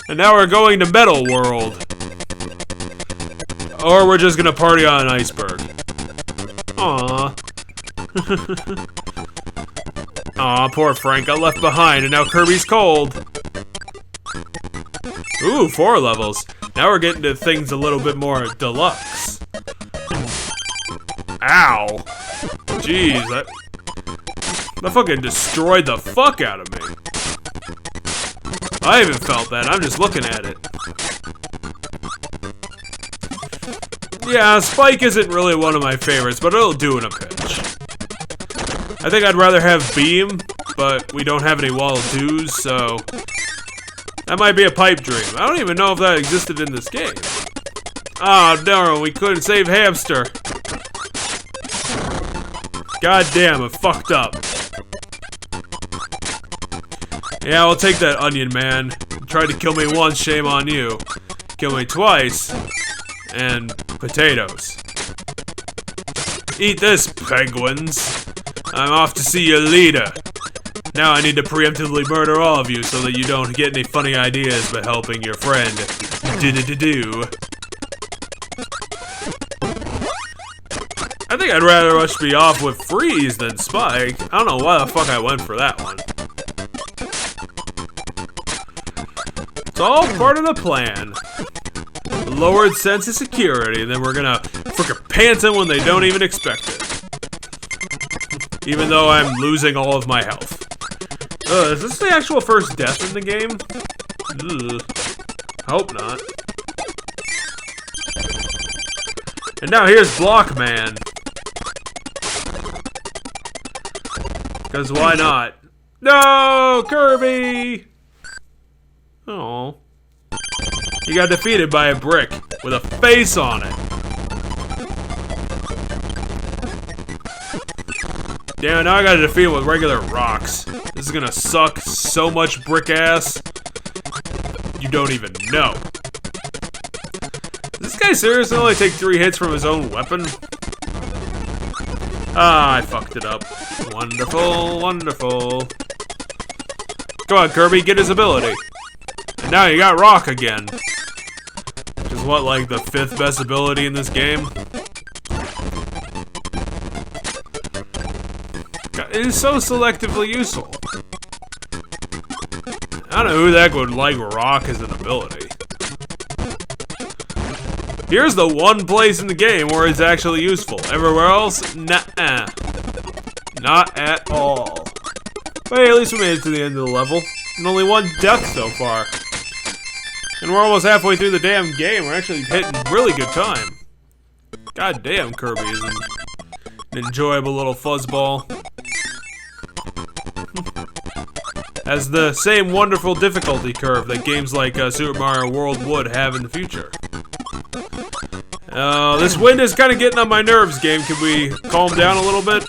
And now we're going to Metal World. Or we're just gonna party on an iceberg. Aww. Aw, poor Frank got left behind and now Kirby's cold. Ooh, 4 levels. Now we're getting to things a little bit more deluxe. Ow. Jeez, that fucking destroyed the fuck out of me. I haven't felt that, I'm just looking at it. Yeah, Spike isn't really one of my favorites, but it'll do in a pinch. I think I'd rather have Beam, but we don't have any Wall-O-Doos, so that might be a pipe dream. I don't even know if that existed in this game. Oh, no, we couldn't save Hamster. God damn, it fucked up. Yeah, I'll take that, Onion Man. You tried to kill me once, shame on you. Kill me twice, and potatoes. Eat this, penguins. I'm off to see your leader. Now I need to preemptively murder all of you so that you don't get any funny ideas by helping your friend. Do-do-do-do. I think I'd rather rush me off with Freeze than Spike. I don't know why the fuck I went for that one. It's all part of the plan. Lowered sense of security, and then we're gonna frickin' pants them when they don't even expect it. Even though I'm losing all of my health. Is this the actual first death in the game? Ugh. Hope not. And now here's Blockman. Because why not? No, Kirby! Oh. You got defeated by a brick with a face on it. Damn, now I gotta defeat it with regular rocks. This is gonna suck so much brick ass. You don't even know. Does this guy seriously only take 3 hits from his own weapon? Ah, I fucked it up. Wonderful, wonderful. Come on, Kirby, get his ability. And now you got Rock again. Which is what, like the 5th best ability in this game? It is so selectively useful. I don't know who the heck would like Rock as an ability. Here's the one place in the game where it's actually useful. Everywhere else, nah-uh. Not at all. But hey, at least we made it to the end of the level. And only 1 death so far. And we're almost halfway through the damn game. We're actually hitting really good time. God damn, Kirby is an enjoyable little fuzzball. Has the same wonderful difficulty curve that games like Super Mario World would have in the future. This wind is kind of getting on my nerves, game. Can we calm down a little bit?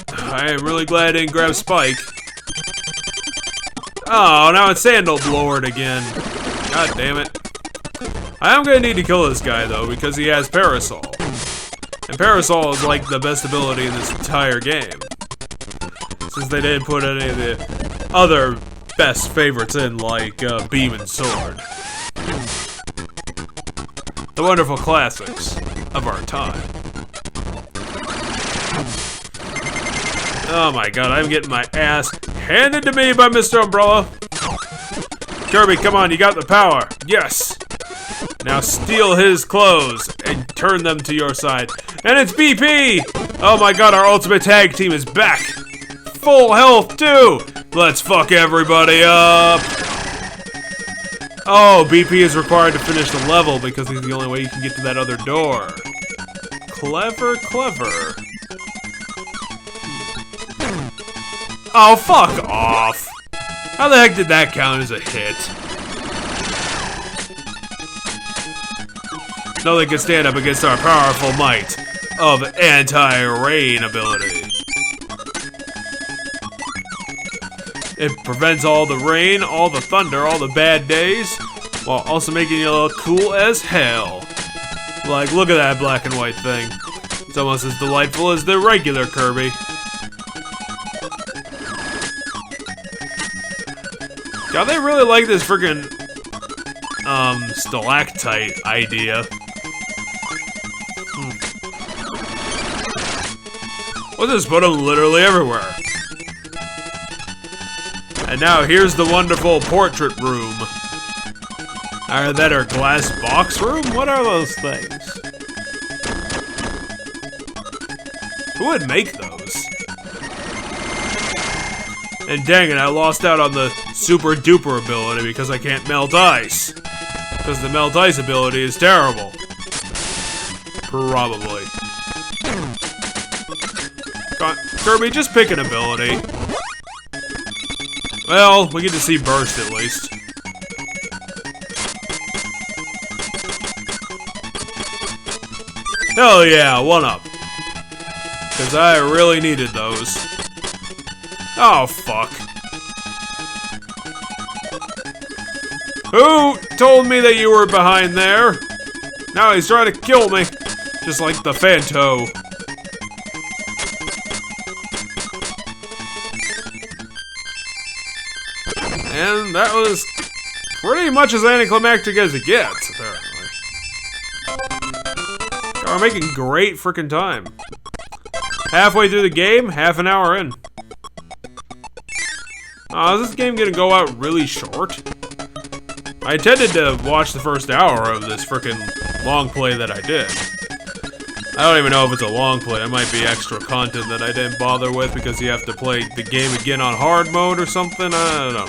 I am really glad I didn't grab Spike. Oh, now it's Sandal Blowered again. God damn it. I am gonna need to kill this guy, though, because he has Parasol. And Parasol is like the best ability in this entire game. Since they didn't put any of the other best favorites in, like Beam and Sword. The wonderful classics of our time. Oh my god, I'm getting my ass handed to me by Mr. Umbrella. Kirby, come on, you got the power. Yes. Now steal his clothes and turn them to your side. And it's BP! Oh my god, our ultimate tag team is back. Full health too! Let's fuck everybody up! Oh, BP is required to finish the level because he's the only way you can get to that other door. Clever, clever. Oh, fuck off! How the heck did that count as a hit? Nothing can stand up against our powerful might of anti-rain ability. It prevents all the rain, all the thunder, all the bad days, while also making you look cool as hell. Like, look at that black and white thing. It's almost as delightful as the regular Kirby. God, they really like this freaking stalactite idea. We'll just put them literally everywhere. And now here's the wonderful portrait room. Or that our glass box room? What are those things? Who would make those? And dang it, I lost out on the super duper ability because I can't melt ice. Because the melt ice ability is terrible. Probably. Kirby, just pick an ability. Well, we get to see Burst at least. Hell yeah, 1-up. Because I really needed those. Oh, fuck. Who told me that you were behind there? Now he's trying to kill me. Just like the Phanto. And that was pretty much as anticlimactic as it gets, apparently. We're making great freaking time. Halfway through the game, half an hour in. Is this game gonna go out really short? I intended to watch the first hour of this freaking long play that I did. I don't even know if it's a long play. It might be extra content that I didn't bother with because you have to play the game again on hard mode or something. I don't know.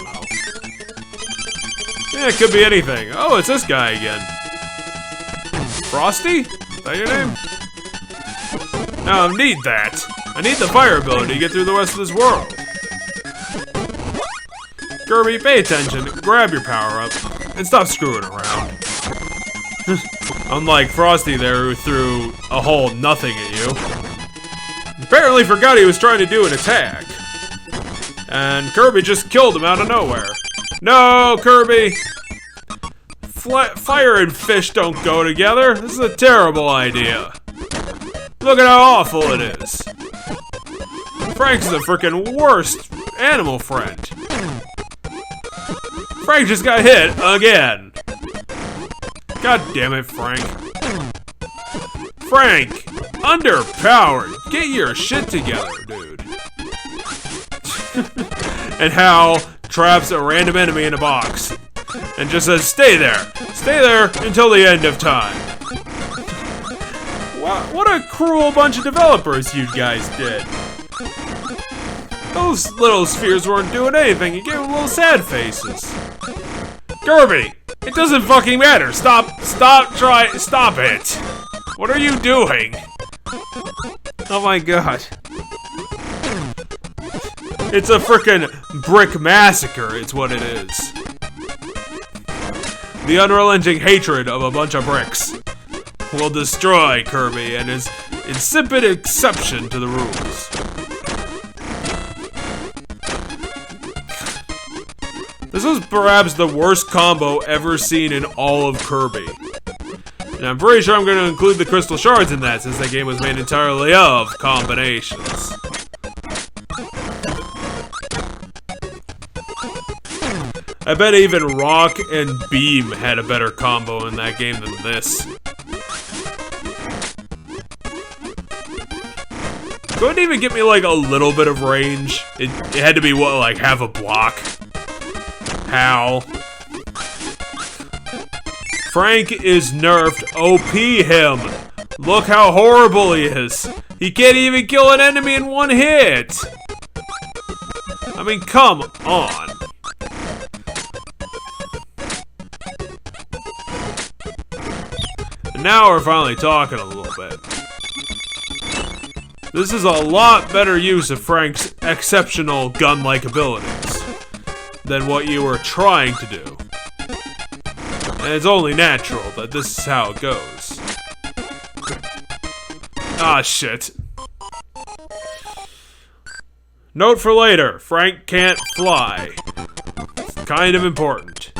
Yeah, it could be anything. Oh, it's this guy again. Frosty? Is that your name? No, I need that. I need the fire ability to get through the rest of this world. Kirby, pay attention, grab your power-up, and stop screwing around. Unlike Frosty there, who threw a whole nothing at you. Apparently forgot he was trying to do an attack. And Kirby just killed him out of nowhere. No, Kirby! Fire and fish don't go together. This is a terrible idea. Look at how awful it is. Frank's the frickin' worst animal friend. Frank just got hit again. God damn it, Frank. Frank! Underpowered! Get your shit together, dude. And Hal traps a random enemy in a box. And just says, stay there! Stay there until the end of time. What a cruel bunch of developers you guys did. Those little spheres weren't doing anything. You gave them little sad faces. Kirby! It doesn't fucking matter. Stop it. What are you doing? Oh my god. It's a frickin' brick massacre, it's what it is. The unrelenting hatred of a bunch of bricks will destroy Kirby and his insipid exception to the rules. This was perhaps the worst combo ever seen in all of Kirby. And I'm pretty sure I'm going to include the crystal shards in that, since that game was made entirely of combinations. I bet even Rock and Beam had a better combo in that game than this. Couldn't even get me like a little bit of range. It had to be what, like half a block? How? Frank is nerfed. OP him. Look how horrible he is. He can't even kill an enemy in one hit. I mean, come on. And now we're finally talking a little bit. This is a lot better use of Frank's exceptional gun-like abilities than what you were trying to do. And it's only natural that this is how it goes. Ah, shit. Note for later, Frank can't fly. It's kind of important.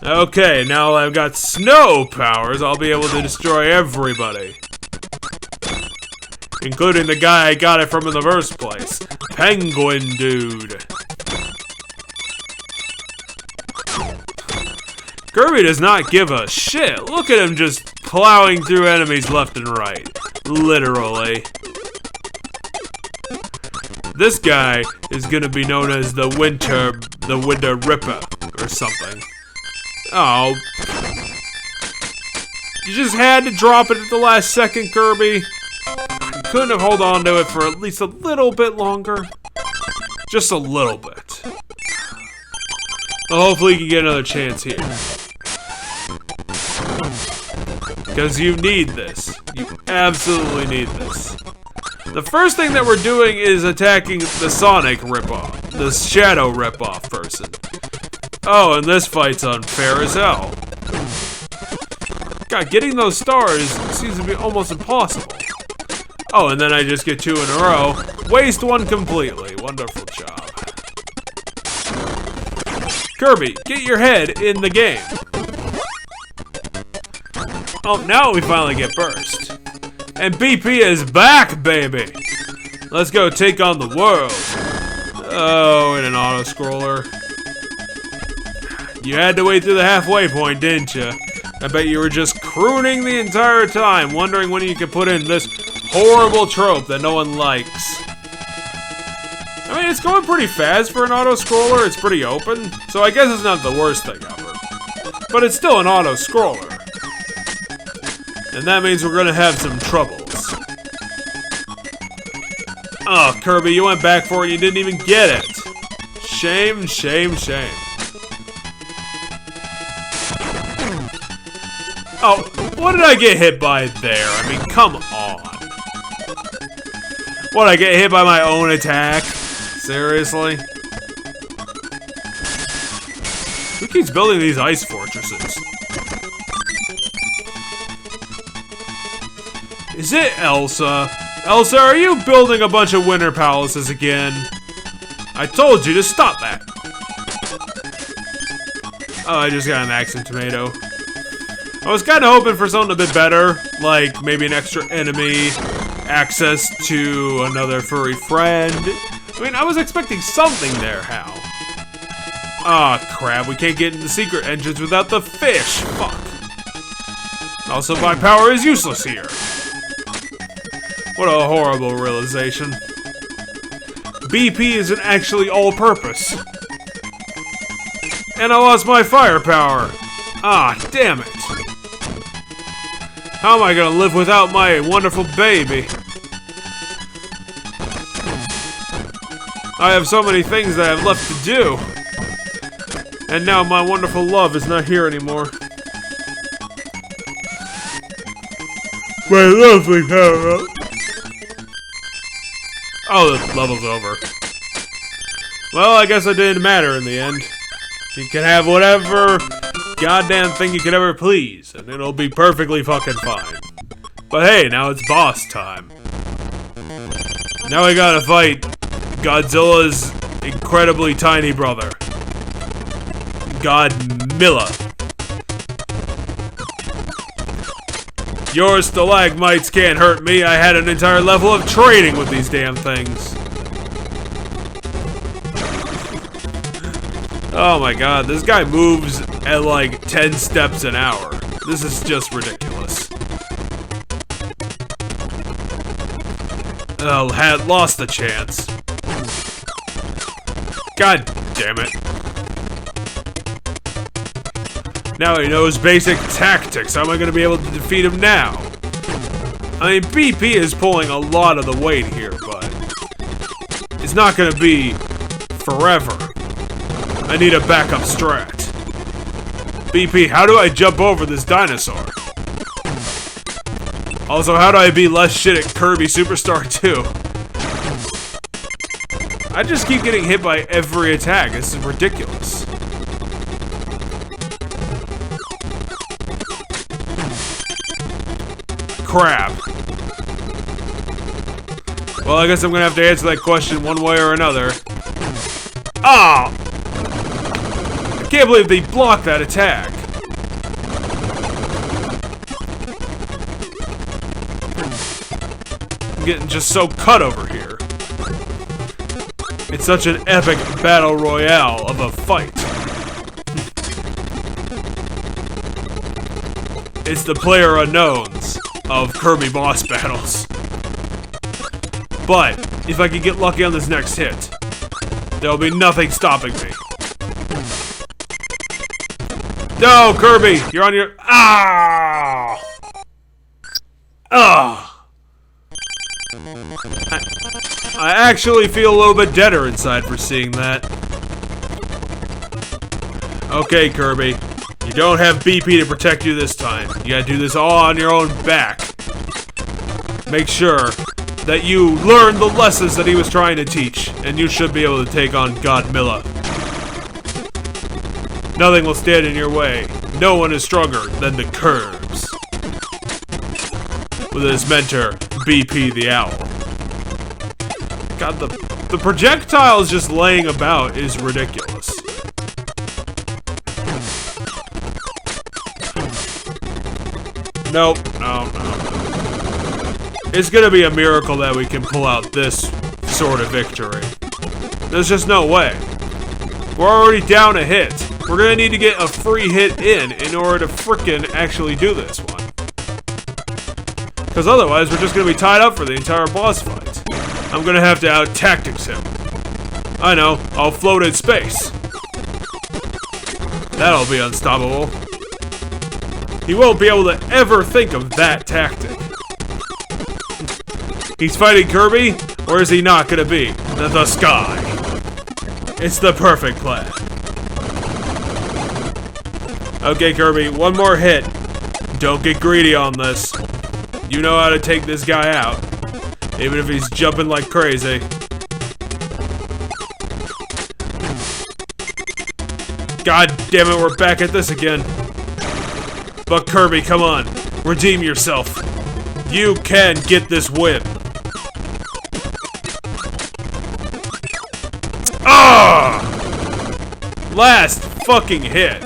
Okay, now I've got snow powers, I'll be able to destroy everybody. including the guy I got it from in the first place. Penguin Dude. Kirby does not give a shit. Look at him just plowing through enemies left and right. Literally. This guy is gonna be known as the Winter Ripper or something. Oh. You just had to drop it at the last second, Kirby. You couldn't have held on to it for at least a little bit longer. Just a little bit. Well, hopefully you can get another chance here. Because you need this. You absolutely need this. The first thing that we're doing is attacking the Sonic ripoff. The Shadow ripoff person. Oh, and this fight's unfair as hell. God, getting those stars seems to be almost impossible. Oh, and then I just get 2 in a row. Waste 1 completely. Wonderful job. Kirby, get your head in the game. Oh, now we finally get burst. And BP is back, baby! Let's go take on the world. Oh, in an auto-scroller. You had to wait through the halfway point, didn't you? I bet you were just crooning the entire time, wondering when you could put in this horrible trope that no one likes. I mean, it's going pretty fast for an auto-scroller. It's pretty open, so I guess it's not the worst thing ever. But it's still an auto-scroller. And that means we're gonna have some troubles. Oh, Kirby, you went back for it and you didn't even get it. Shame, shame, shame. Oh, what did I get hit by there? I mean, come on. What, I get hit by my own attack? Seriously? Who keeps building these ice fortresses? Is it Elsa? Elsa, are you building a bunch of winter palaces again? I told you to stop that. Oh, I just got an Axum Tomato. I was kind of hoping for something a bit better, like maybe an extra enemy, access to another furry friend. I mean, I was expecting something there, Hal. Ah, crap, we can't get into secret entrance without the fish. Fuck. Also, my power is useless here. What a horrible realization. BP isn't actually all-purpose. And I lost my firepower. Ah, damn it. How am I gonna live without my wonderful baby? I have so many things that I have left to do. And now my wonderful love is not here anymore. My lovely power-up. Oh, the level's over. Well, I guess it didn't matter in the end. You can have whatever goddamn thing you could ever please, and it'll be perfectly fucking fine. But hey, now it's boss time. Now we gotta fight Godzilla's incredibly tiny brother. Godmilla. Your stalagmites can't hurt me. I had an entire level of training with these damn things. Oh my god, this guy moves at like 10 steps an hour. This is just ridiculous. Oh, had lost the chance. God damn it. Now he knows basic tactics. How am I going to be able to defeat him now? I mean, BP is pulling a lot of the weight here, but it's not going to be forever. I need a backup strat. BP, how do I jump over this dinosaur? Also, how do I be less shit at Kirby Superstar 2? I just keep getting hit by every attack. This is ridiculous. Crap. Well, I guess I'm gonna have to answer that question one way or another. Ah! I can't believe they blocked that attack. I'm getting just so cut over here. It's such an epic battle royale of a fight. It's the player unknowns of Kirby boss battles. But if I can get lucky on this next hit, there'll be nothing stopping me. No, Kirby, you're on your... Ah! Ah! I actually feel a little bit deader inside for seeing that. Okay, Kirby. You don't have BP to protect you this time. You gotta do this all on your own back. Make sure that you learn the lessons that he was trying to teach, and you should be able to take on Godmilla. Nothing will stand in your way. No one is stronger than the Curbs. With his mentor, BP the Owl. God, the projectiles just laying about is ridiculous. Nope, no. It's gonna be a miracle that we can pull out this sort of victory. There's just no way. We're already down a hit. We're gonna need to get a free hit in order to frickin' actually do this one. Because otherwise, we're just gonna be tied up for the entire boss fight. I'm gonna have to out-tactics him. I know, I'll float in space. That'll be unstoppable. He won't be able to ever think of that tactic. He's fighting Kirby, or is he not gonna be? The sky. It's the perfect plan. Okay, Kirby, one more hit. Don't get greedy on this. You know how to take this guy out, even if he's jumping like crazy. God damn it, we're back at this again. But Kirby, come on. Redeem yourself. You can get this win. Ah! Last fucking hit.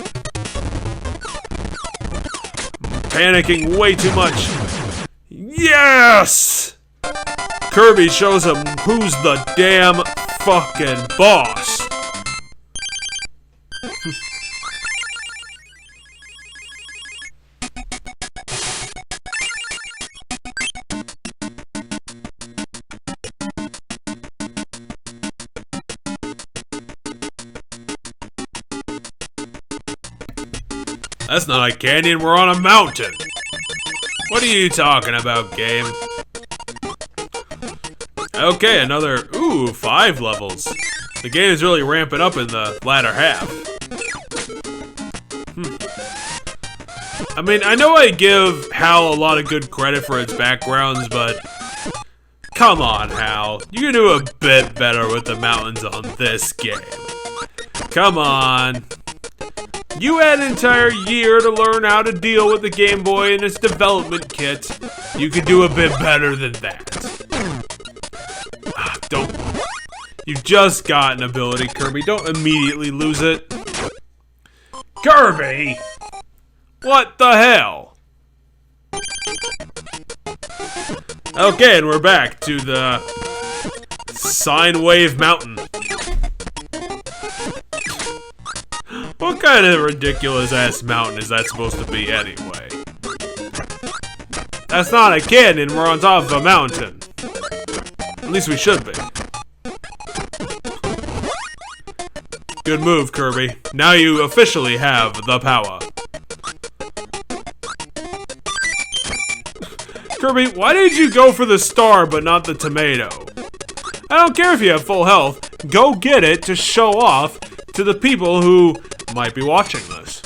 Panicking way too much. Yes! Kirby shows him who's the damn fucking boss. That's not a canyon, we're on a mountain. What are you talking about, game? Okay, another, 5 levels. The game is really ramping up in the latter half. I mean, I know I give Hal a lot of good credit for its backgrounds, but come on, Hal. You can do a bit better with the mountains on this game. Come on. You had an entire year to learn how to deal with the Game Boy and its development kit. You could do a bit better than that. Don't... You just got an ability, Kirby. Don't immediately lose it. Kirby! What the hell? Okay, and we're back to the Sine Wave Mountain. What kind of ridiculous-ass mountain is that supposed to be, anyway? That's not a canyon, we're on top of a mountain. At least we should be. Good move, Kirby. Now you officially have the power. Kirby, why did you go for the star but not the tomato? I don't care if you have full health. Go get it to show off to the people who might be watching this.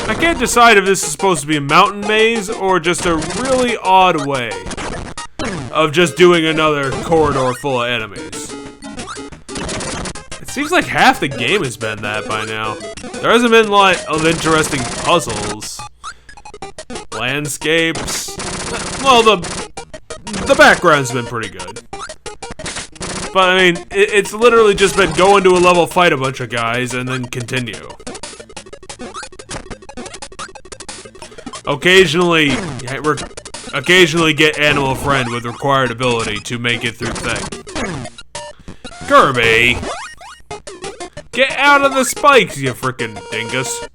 I can't decide if this is supposed to be a mountain maze or just a really odd way of just doing another corridor full of enemies. It seems like half the game has been that by now. There hasn't been a lot of interesting puzzles. Landscapes. Well, the background's been pretty good. But I mean, it's literally just been go into a level, fight a bunch of guys, and then continue. Occasionally get Animal Friend with required ability to make it through thing. Kirby! Get out of the spikes, you frickin' dingus.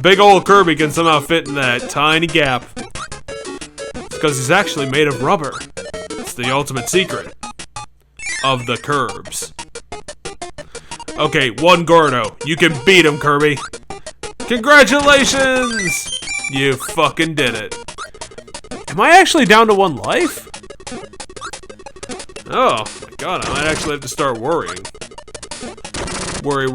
Big ol' Kirby can somehow fit in that tiny gap. It's because he's actually made of rubber. It's the ultimate secret of the Kirbs. Okay, one Gordo. You can beat him, Kirby. Congratulations! You fucking did it. Am I actually down to 1 life? Oh my god, I might actually have to start worrying. Worry.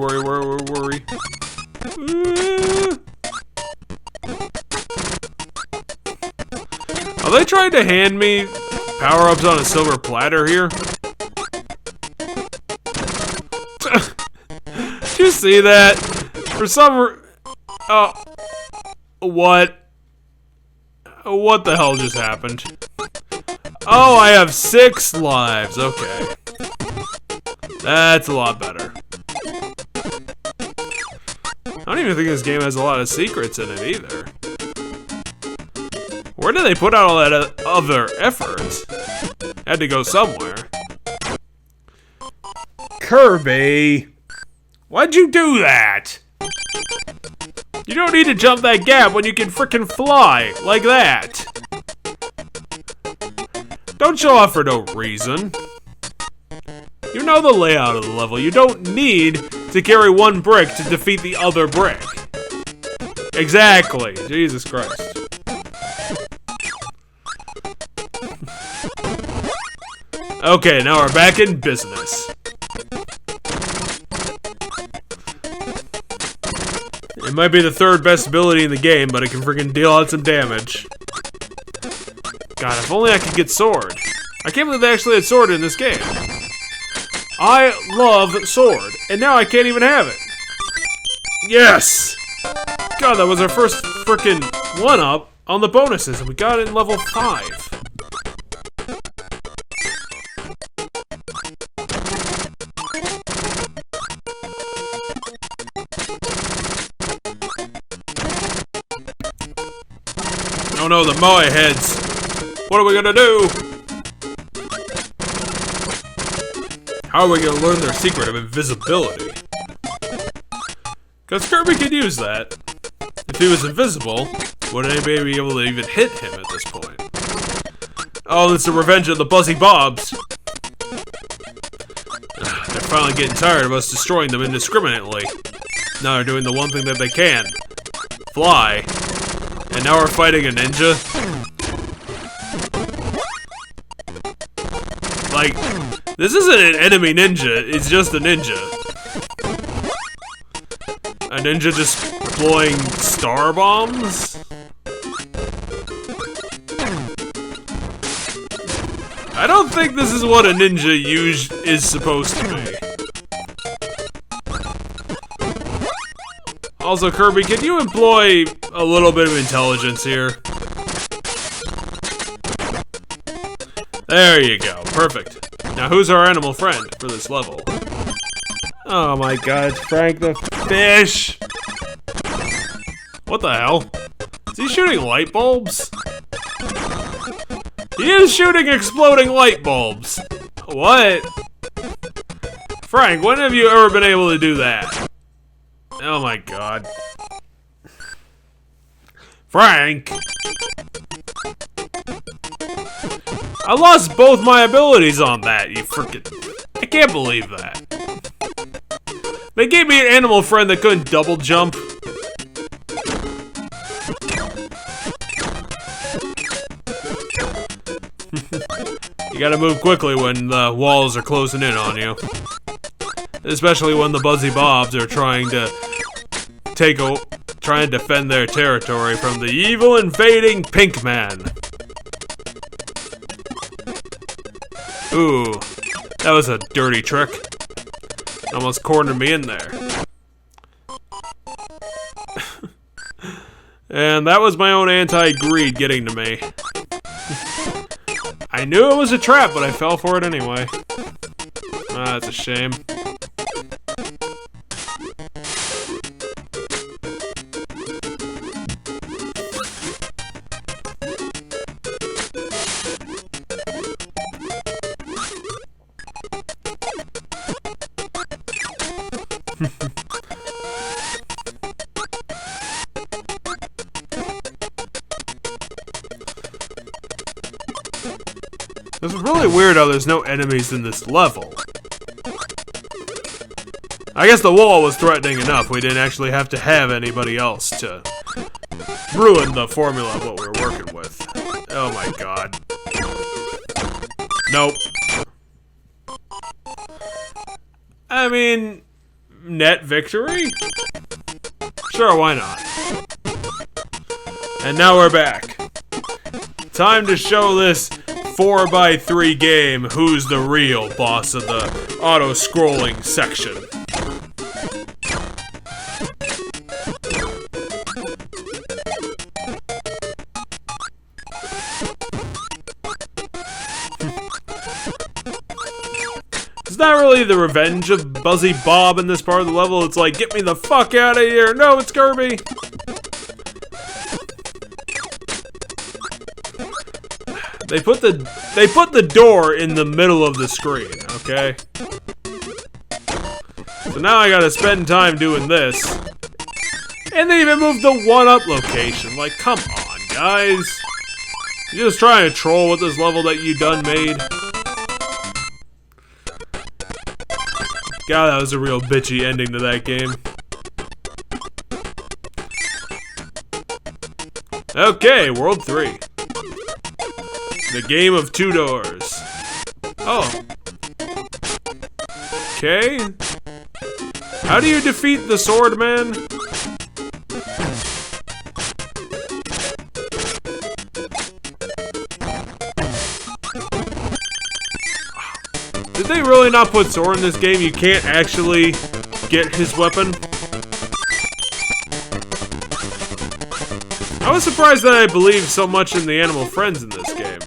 Are they trying to hand me power-ups on a silver platter here? Did you see that? For some what? What the hell just happened? Oh, I have 6 lives. Okay. That's a lot better. I don't even think this game has a lot of secrets in it either. Where did they put out all that other effort? Had to go somewhere. Kirby! Why'd you do that? You don't need to jump that gap when you can frickin' fly like that. Don't show off for no reason. You know the layout of the level. You don't need to carry 1 brick to defeat the other brick. Exactly. Jesus Christ. Okay, now we're back in business. It might be the 3rd best ability in the game, but it can freaking deal out some damage. God, if only I could get Sword. I can't believe they actually had Sword in this game. I love Sword, and now I can't even have it. Yes! God, that was our first freaking 1-up on the bonuses, and we got it in level 5. Oh no, the Moe heads. What are we gonna do? How are we gonna learn their secret of invisibility? Because Kirby could use that. If he was invisible, would anybody be able to even hit him at this point? Oh, it's the revenge of the Buzzy Bobs. They're finally getting tired of us destroying them indiscriminately. Now they're doing the one thing that they can. Fly. And now we're fighting a ninja? Like, this isn't an enemy ninja, it's just a ninja. A ninja just blowing star bombs? I don't think this is what a ninja is supposed to be. Also, Kirby, can you employ a little bit of intelligence here? There you go. Perfect. Now, who's our animal friend for this level? Oh my god, it's Frank the fish! What the hell? Is he shooting light bulbs? He is shooting exploding light bulbs! What? Frank, when have you ever been able to do that? Oh my god. Frank! I lost both my abilities on that, you frickin'... I can't believe that. They gave me an animal friend that couldn't double jump. You gotta move quickly when the walls are closing in on you. Especially when the Buzzy Bobs are trying to defend their territory from the evil invading Pink Man. Ooh, that was a dirty trick. Almost cornered me in there. And that was my own anti-greed getting to me. I knew it was a trap, but I fell for it anyway. That's a shame. It's really weird how there's no enemies in this level. I guess the wall was threatening enough. We didn't actually have to have anybody else to ruin the formula of what we were working with. Oh my god. Nope. I mean, net victory? Sure, why not? And now we're back. Time to show this 4x3 game who's the real boss of the auto-scrolling section. It's not really the revenge of Buzzy Bob in this part of the level. It's like, get me the fuck out of here. No, it's Kirby. They put the door in the middle of the screen, okay? So now I gotta spend time doing this. And they even moved the 1-up location. Like, come on, guys. You're just trying to troll with this level that you done made. God, that was a real bitchy ending to that game. Okay, World 3. The game of 2 doors. Oh. Okay. How do you defeat the sword man? Did they really not put sword in this game? You can't actually get his weapon? I was surprised that I believed so much in the animal friends in this game.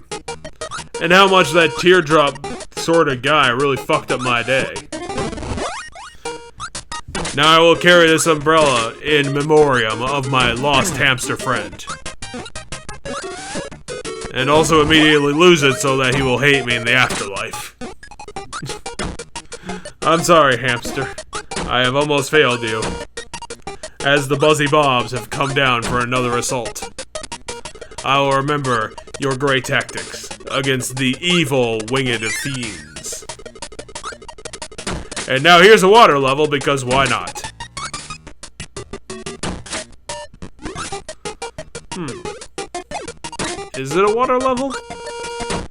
And how much that teardrop sort of guy really fucked up my day. Now I will carry this umbrella in memoriam of my lost hamster friend. And also immediately lose it so that he will hate me in the afterlife. I'm sorry, hamster. I have almost failed you. As the Buzzy Bobs have come down for another assault. I will remember your great tactics against the evil winged fiends. And now here's a water level, because why not? Is it a water level?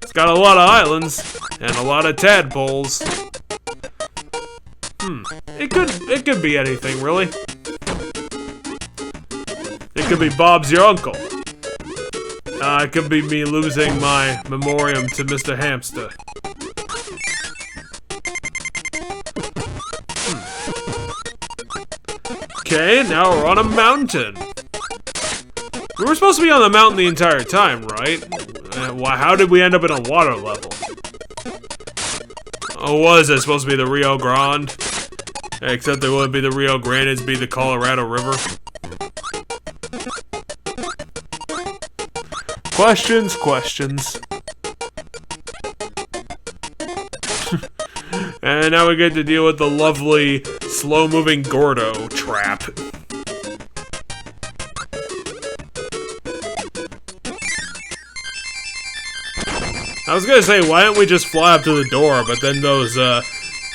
It's got a lot of islands and a lot of tadpoles. It could be anything, really. It could be Bob's your uncle. It could be me losing my memoriam to Mr. Hamster. Okay, now we're on a mountain. We were supposed to be on the mountain the entire time, right? How did we end up in a water level? Oh, was it supposed to be the Rio Grande? Except it wouldn't be the Rio Grande, it'd be the Colorado River. Questions, questions. And now we get to deal with the lovely, slow-moving Gordo trap. I was gonna say, why don't we just fly up to the door, but then those,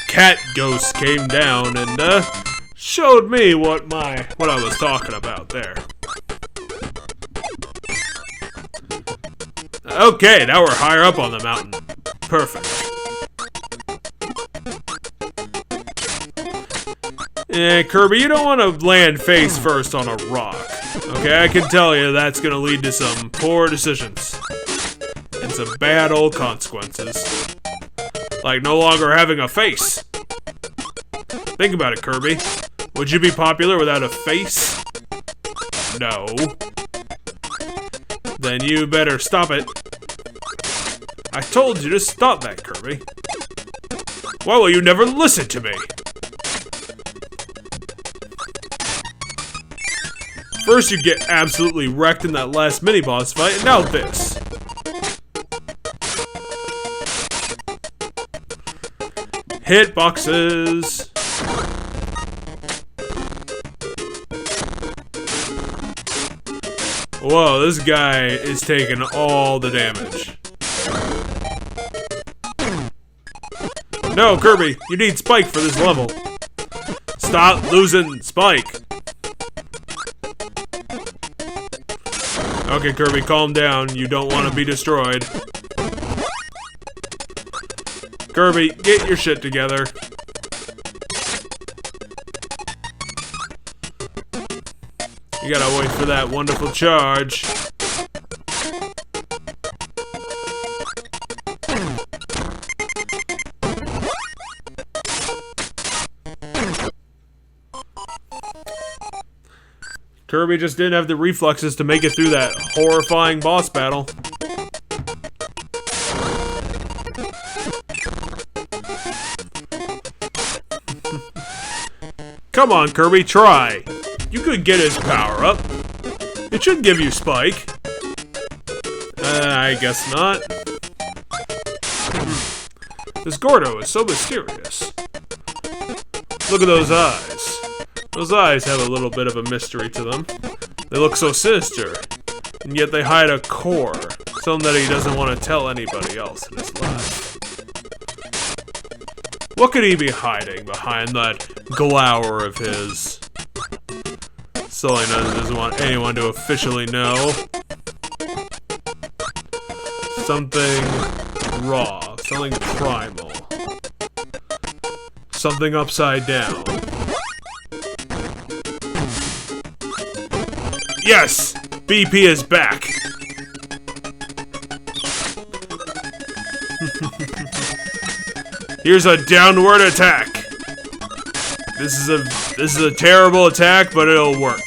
cat ghosts came down and, showed me what I was talking about there. Okay, now we're higher up on the mountain. Perfect. Kirby, you don't want to land face first on a rock. Okay, I can tell you that's gonna lead to some poor decisions. And some bad old consequences. Like no longer having a face. Think about it, Kirby. Would you be popular without a face? No. Then you better stop it. I told you to stop that, Kirby. Why will you never listen to me? First you get absolutely wrecked in that last mini-boss fight, and now this. Hitboxes. Whoa, this guy is taking all the damage. No, Kirby, you need Spike for this level. Stop losing Spike. Okay, Kirby, calm down. You don't want to be destroyed. Kirby, get your shit together. You gotta wait for that wonderful charge. Kirby just didn't have the reflexes to make it through that horrifying boss battle. Come on, Kirby, try. You could get his power up. It should give you Spike. I guess not. This Gordo is so mysterious. Look at those eyes. Those eyes have a little bit of a mystery to them. They look so sinister, and yet they hide a core, something that he doesn't want to tell anybody else in his life. What could he be hiding behind that glower of his? Sully doesn't want anyone to officially know. Something raw, something primal, something upside down. Yes! BP is back! Here's a downward attack! This is a terrible attack, but it'll work.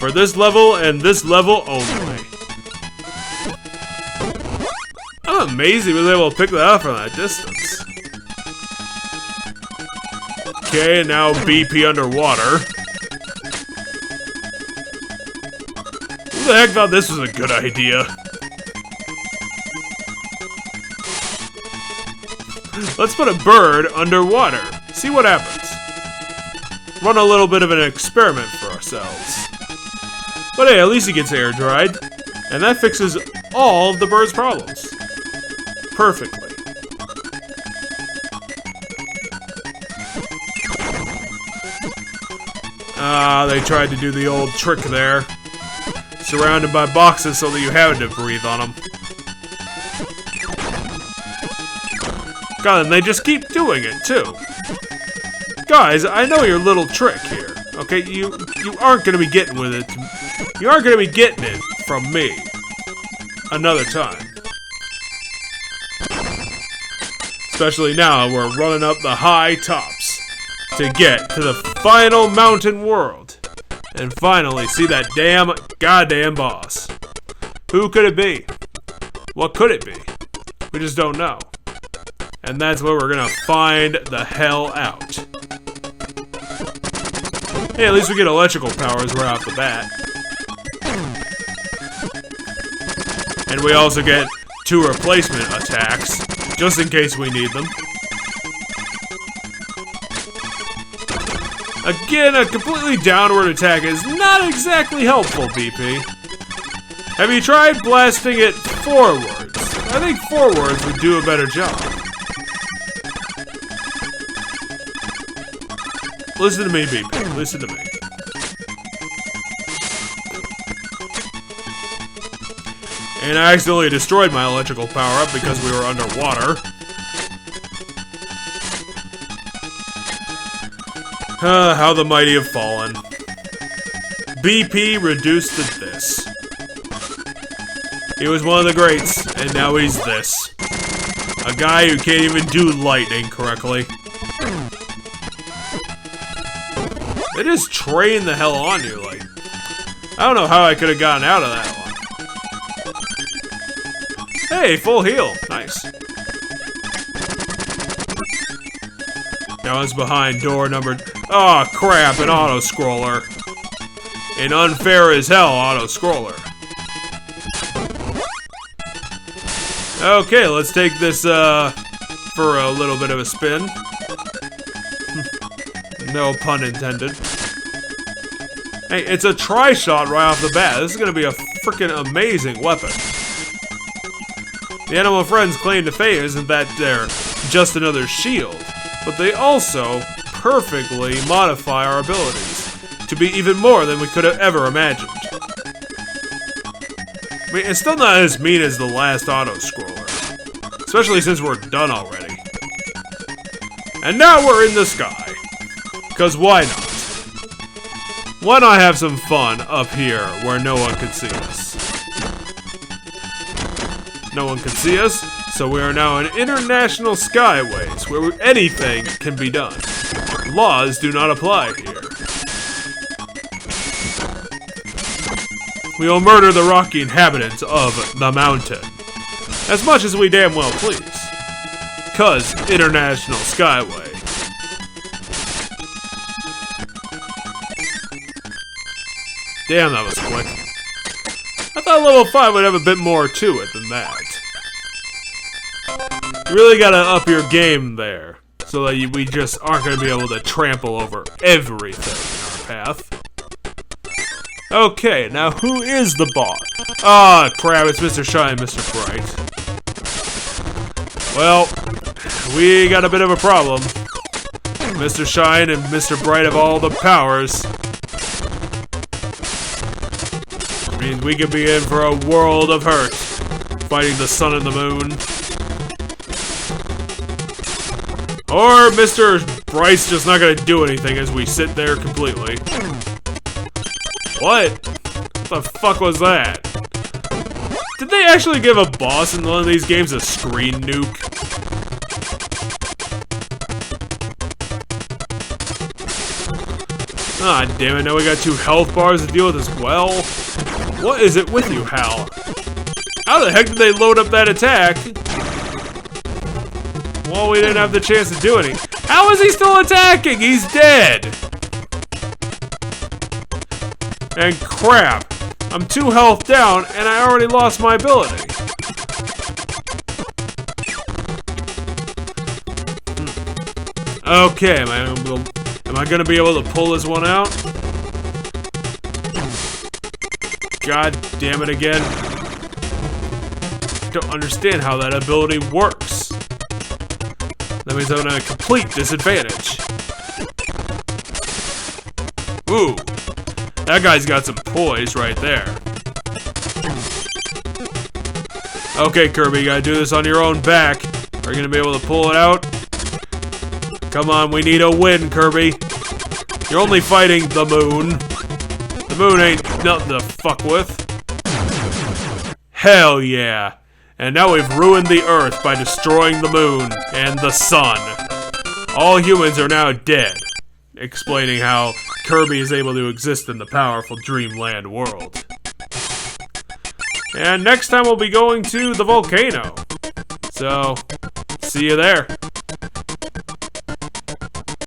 For this level and this level only. I'm amazed he was able to pick that up from that distance. Okay, and now BP underwater. Who the heck thought this was a good idea? Let's put a bird underwater. See what happens. Run a little bit of an experiment for ourselves. But hey, at least he gets air dried. And that fixes all of the bird's problems. Perfectly. They tried to do the old trick there. Surrounded by boxes so that you had to breathe on them. God, and they just keep doing it, too. Guys, I know your little trick here. Okay, you aren't gonna be getting with it. You aren't gonna be getting it from me. Another time. Especially now, we're running up the high tops to get to the final mountain world. And finally see that goddamn boss. Who could it be? What could it be? We just don't know. And that's where we're gonna find the hell out. Hey, at least we get electrical powers right off the bat. And we also get 2 replacement attacks, just in case we need them. Again, a completely downward attack is not exactly helpful, BP. Have you tried blasting it forwards? I think forwards would do a better job. Listen to me, BP. Listen to me. And I accidentally destroyed my electrical power-up because we were underwater. How the mighty have fallen. BP reduced to this. He was one of the greats, and now he's this. A guy who can't even do lightning correctly. They just train the hell on you, like... I don't know how I could have gotten out of that one. Hey, full heal. Nice. Now it's behind door number... Oh, crap, an auto-scroller. An unfair as hell auto-scroller. Okay, let's take this, for a little bit of a spin. No pun intended. Hey, it's a tri-shot right off the bat. This is gonna be a freaking amazing weapon. The animal friends' claim to fame isn't that they're just another shield, but they also perfectly modify our abilities to be even more than we could have ever imagined. I mean, it's still not as mean as the last auto-scroller, especially since we're done already. And now we're in the sky, because why not? Why not have some fun up here where no one can see us? No one can see us, so we are now in international skyways where anything can be done. Laws do not apply here. We will murder the rocky inhabitants of the mountain, as much as we damn well please. 'Cause international skyway. Damn, that was quick. I thought level 5 would have a bit more to it than that. You really gotta up your game there, so that we just aren't gonna be able to trample over everything in our path. Okay, now who is the boss? Ah, crap, it's Mr. Shine and Mr. Bright. Well, we got a bit of a problem. Mr. Shine and Mr. Bright have all the powers. Means we could be in for a world of hurt, fighting the sun and the moon. Or Mr. Bright's just not gonna do anything as we sit there completely. What? What the fuck was that? Did they actually give a boss in one of these games a screen nuke? Ah, damn it, now we got 2 health bars to deal with as well. What is it with you, Hal? How the heck did they load up that attack? Well, we didn't have the chance to do anything. How is he still attacking? He's dead! And crap, I'm 2 health down and I already lost my ability. Okay, am I gonna be able to pull this one out? God damn it again. I don't understand how that ability works. That means I'm at a complete disadvantage. Ooh. That guy's got some poise right there. Okay, Kirby, you gotta do this on your own back. Are you gonna be able to pull it out? Come on, we need a win, Kirby. You're only fighting the moon. The moon ain't nothing to fuck with. Hell yeah. And now we've ruined the Earth by destroying the moon and the sun. All humans are now dead. Explaining how Kirby is able to exist in the powerful Dreamland world. And next time we'll be going to the volcano. So, see you there.